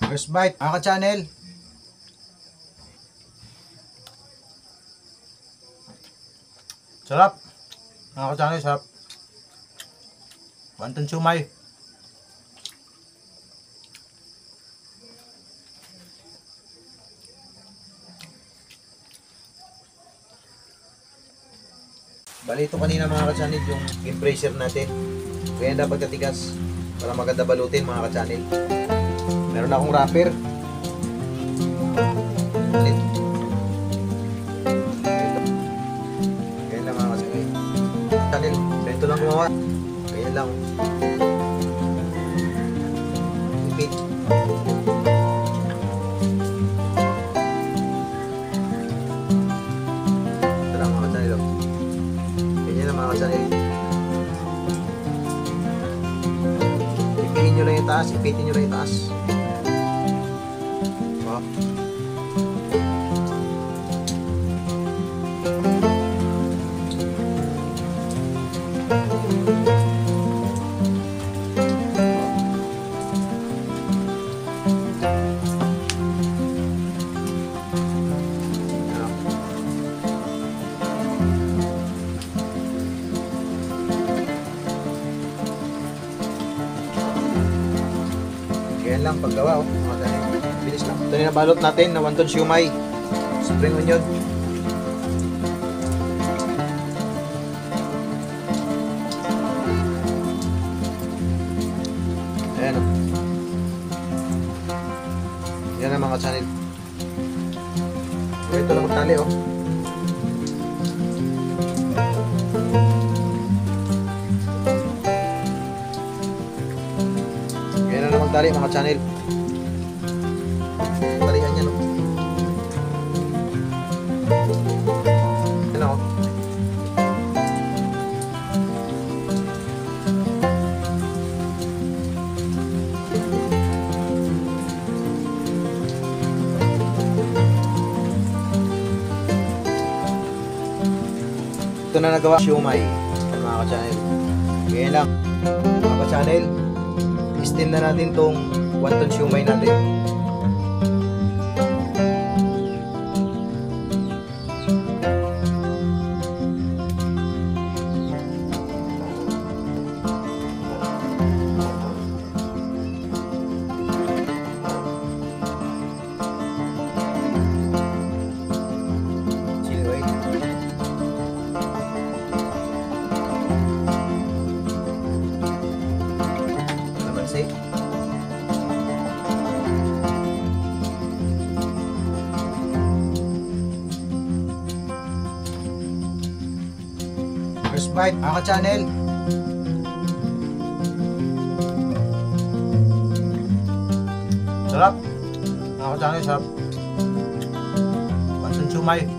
First bite, mga ka-channel. Sarap. Mga ka-channel, sarap. Wonton siomai. Bali ito kanina mga ka-channel, yung game bracer natin. Kaya dapat katigas para maganda balutin mga ka-channel. Meron akong wrapper. Alit. Kaya lang mga ka-channel. Channel, ganito lang gumawa. Kaya lang. Ipit. Ito lang mga ka-channel. Ganyan lang mga ka-channel. Ipitin nyo lang yung taas. Ipitin nyo lang yung taas. Oh. Kaya lang paggawa, oh. Bilis lang. Ito na nabalot natin na wonton siomai. Spring onion. Ayan, oh. Yan ang mga channel. Ito lang magtali, oh. Yan na naman tali mga channel. Talian yan, oh. Yan, oh. Ito na nagawa siomai mga ka-channel. Kaya lang mga ka-channel, steam na natin tong wonton siomai natin. Chili oil. Namansi. First bite, mga ka-channel. Sarap. Mga ka-channel, sarap. Wonton siomai.